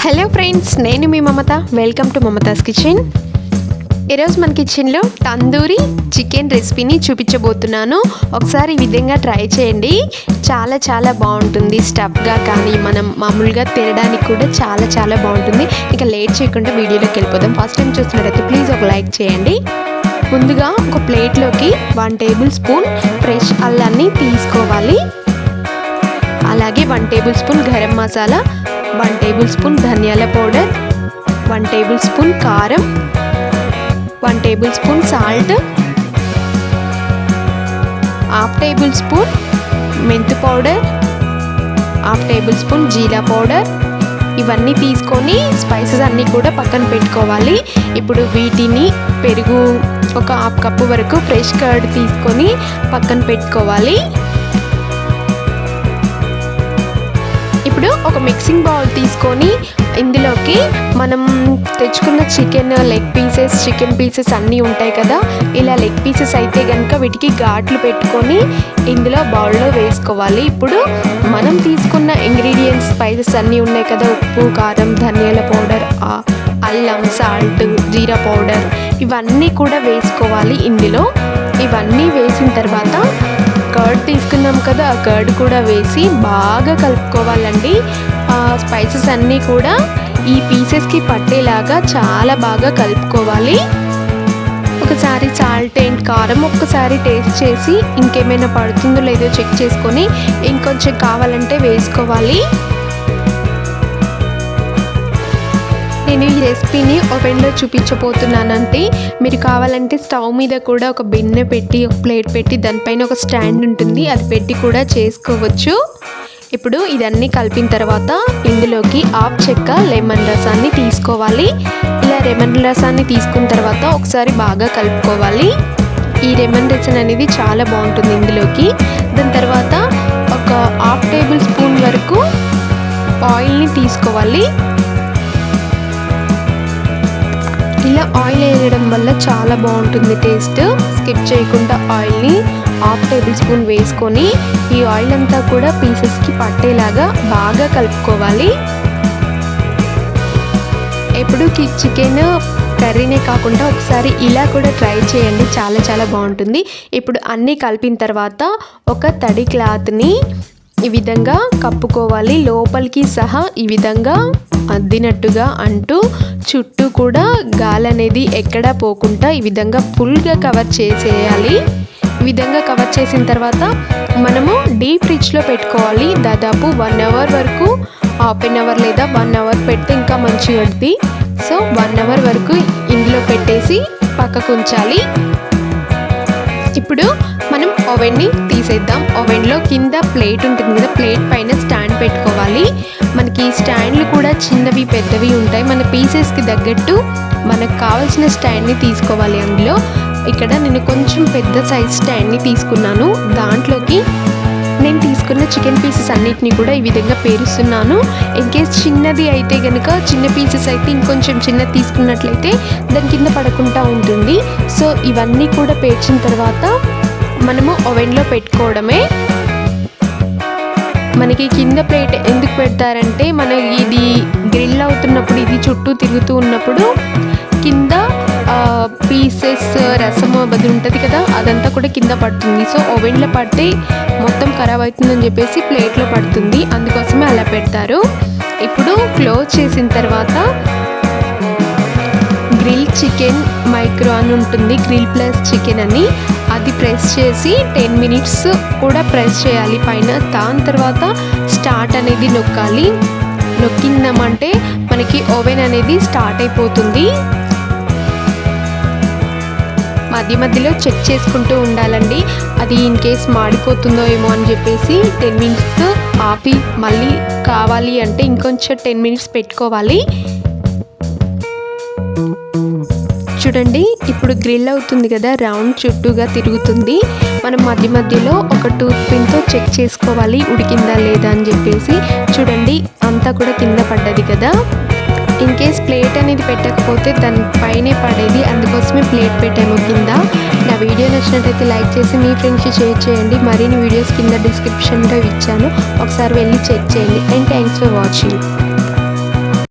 Hello friends, నేను మీ Mamata. Welcome to Mamata's kitchen. ఈరోజు మన కిచెన్లో తందూరి చికెన్ రెసిపీని చూపించబోతున్నాను. ఒకసారి ఈ విధంగా ట్రై చేయండి. చాలా బాగుంటుంది. స్టఫ్గా కానీ మనం మామూలుగా తినడానికి కూడా చాలా బాగుంటుంది. ఇక లేట్ చేయకుండా వీడియోలోకి వెళ్ళిపోదాం. ఫస్ట్ టైం చూస్తున్నట్టయితే ప్లీజ్ ఒక లైక్ చేయండి. ముందుగా ఒక ప్లేట్లోకి 1 టేబుల్ స్పూన్ ఫ్రెష్ అల్లాన్ని తీసుకోవాలి. అలాగే 1 tablespoon garam masala, 1 tablespoon ధనియాల పౌడర్, 1 టేబుల్ స్పూన్ కారం, 1 tablespoon salt, 1/2 tablespoon మెంతు powder, 1/2 tablespoon jeera powder. ఇవన్నీ తీసుకొని స్పైసెస్ అన్నీ కూడా పక్కన పెట్టుకోవాలి. ఇప్పుడు వీటిని పెరుగు ఒక 1/2 కప్పు వరకు ఫ్రెష్ కర్డ్ తీసుకొని పక్కన పెట్టుకోవాలి. ఇప్పుడు ఒక మిక్సింగ్ బౌల్ తీసుకొని ఇందులోకి మనం తెచ్చుకున్న చికెన్ పీసెస్ అన్నీ ఉంటాయి కదా. ఇలా లెగ్ పీసెస్ అయితే కనుక వీటికి ఘాట్లు పెట్టుకొని ఇందులో బౌల్లో వేసుకోవాలి. ఇప్పుడు మనం తీసుకున్న ఇంగ్రీడియంట్స్ స్పైసెస్ అన్నీ ఉన్నాయి కదా, ఉప్పు, కారం, ధనియాల పౌడర్, అల్లం, సాల్ట్, జీరా పౌడర్, ఇవన్నీ కూడా వేసుకోవాలి. ఇందులో ఇవన్నీ వేసిన తర్వాత కర్డ్ తీసుకున్నాం కదా, ఆ కర్డ్ కూడా వేసి బాగా కలుపుకోవాలండి. స్పైసెస్ అన్నీ కూడా ఈ పీసెస్కి పట్టేలాగా చాలా బాగా కలుపుకోవాలి. ఒకసారి సాల్ట్ అండ్ కారం ఒక్కసారి టేస్ట్ చేసి ఇంకేమైనా పడుతుందో లేదో చెక్ చేసుకొని ఇంకొంచెం కావాలంటే వేసుకోవాలి. నేను ఈ రెసిపీని ఓవెన్లో చూపించబోతున్నానంటే మీరు కావాలంటే స్టవ్ మీద కూడా ఒక బిన్నె పెట్టి ఒక ప్లేట్ పెట్టి దానిపైన ఒక స్టాండ్ ఉంటుంది, అది పెట్టి కూడా చేసుకోవచ్చు. ఇప్పుడు ఇదన్నీ కలిపిన తర్వాత ఇందులోకి 1/2 చెక్క లెమన్ రసాన్ని తీసుకోవాలి. ఇలా లెమన్ రసాన్ని తీసుకున్న తర్వాత ఒకసారి బాగా కలుపుకోవాలి. ఈ లెమన్ రసం అనేది చాలా బాగుంటుంది ఇందులోకి. దాని తర్వాత ఒక 1/2 టేబుల్ స్పూన్ వరకు ఆయిల్ని తీసుకోవాలి. ఇలా ఆయిల్ వేయడం వల్ల చాలా బాగుంటుంది టేస్ట్. స్కిప్ చేయకుండా ఆయిల్ని 1/2 టేబుల్ స్పూన్ వేసుకొని ఈ ఆయిల్ అంతా కూడా పీసెస్కి పట్టేలాగా బాగా కలుపుకోవాలి. ఎప్పుడు చికెన్ కర్రీనే కాకుండా ఒకసారి ఇలా కూడా ట్రై చేయండి, చాలా బాగుంటుంది. ఇప్పుడు అన్నీ కలిపిన తర్వాత ఒక తడి క్లాత్ని ఈ విధంగా కప్పుకోవాలి. లోపలికి సహా ఈ విధంగా అద్దినట్టుగా అంటూ చుట్టూ కూడా గాలి అనేది ఎక్కడా పోకుండా ఈ విధంగా ఫుల్గా కవర్ చేసేయాలి. ఈ విధంగా కవర్ చేసిన తర్వాత మనము డీప్ ఫ్రిడ్జ్లో పెట్టుకోవాలి. దాదాపు 1 అవర్ వరకు, 1/2 అవర్ లేదా 1 అవర్ పెడితే ఇంకా మంచిగా ఉంటుంది. సో 1 అవర్ వరకు ఇందులో పెట్టేసి పక్కకు ఉంచాలి. ఇప్పుడు మనం ఓవెన్ని తీసేద్దాం. ఓవెన్లో కింద ప్లేట్ ఉంటుంది కదా, ప్లేట్ పైన స్టాండ్ పెట్టుకోవాలి. మనకి స్టాండ్లు కూడా చిన్నవి పెద్దవి ఉంటాయి. మన పీసెస్కి తగ్గట్టు మనకు కావాల్సిన స్టాండ్ని తీసుకోవాలి. అందులో ఇక్కడ నేను కొంచెం పెద్ద సైజ్ స్టాండ్ని తీసుకున్నాను. దాంట్లోకి నేను తీసుకున్న చికెన్ పీసెస్ అన్నిటిని కూడా ఈ విధంగా పేరుస్తున్నాను. ఇన్కేస్ చిన్నది అయితే కనుక, చిన్న పీసెస్ అయితే ఇంకొంచెం చిన్నది తీసుకున్నట్లయితే దాని కింద పడకుండా ఉంటుంది. సో ఇవన్నీ కూడా పేర్చిన తర్వాత మనము ఓవెన్లో పెట్టుకోవడమే. మనకి కింద ప్లేట్ ఎందుకు పెడతారంటే, మనకి ఇది గ్రిల్ అవుతున్నప్పుడు, ఇది చుట్టూ తిరుగుతూ ఉన్నప్పుడు కింద పీసెస్ రసం అది ఉంటుంది కదా, అదంతా కూడా కింద పడుతుంది. సో ఓవెన్లో పడితే మొత్తం ఖరాబ్ అవుతుందని చెప్పేసి ప్లేట్లో పడుతుంది, అందుకోసమే అలా పెడతారు. ఇప్పుడు క్లోజ్ చేసిన తర్వాత గ్రిల్ చికెన్ మైక్రో అని ఉంటుంది, గ్రిల్ ప్లస్ చికెన్ అని, అది ప్రెస్ చేసి 10 మినిట్స్ కూడా ప్రెస్ చేయాలి పైన. దాని తర్వాత స్టార్ట్ అనేది నొక్కాలి. నొక్కిందామంటే మనకి ఓవెన్ అనేది స్టార్ట్ అయిపోతుంది. మధ్యలో చెక్ చేసుకుంటూ ఉండాలండి, అది ఇన్ కేస్ మాడిపోతుందో ఏమో అని చెప్పేసి 10 మినిట్స్ ఆపి మళ్ళీ కావాలి అంటే ఇంకొంచెం 10 మినిట్స్ పెట్టుకోవాలి. చూడండి, ఇప్పుడు గ్రిల్ అవుతుంది కదా, రౌండ్ చుట్టూగా తిరుగుతుంది. మనం మధ్యలో ఒక టూత్ పిన్తో చెక్ చేసుకోవాలి ఉడికిందా లేదా అని చెప్పేసి. చూడండి, అంతా కూడా కింద పడ్డది కదా. ఇన్ కేస్ ప్లేట్ అనేది పెట్టకపోతే దాని పైనే పడేది, అందుకోసమే ప్లేట్ పెట్టాము కింద. నా వీడియో నచ్చినట్టయితే లైక్ చేసి మీ ఫ్రెండ్స్కి షేర్ చేయండి. మరిన్ని వీడియోస్ కింద డిస్క్రిప్షన్లో ఇచ్చాను, ఒకసారి వెళ్ళి చెక్ చేయండి. And thanks for watching.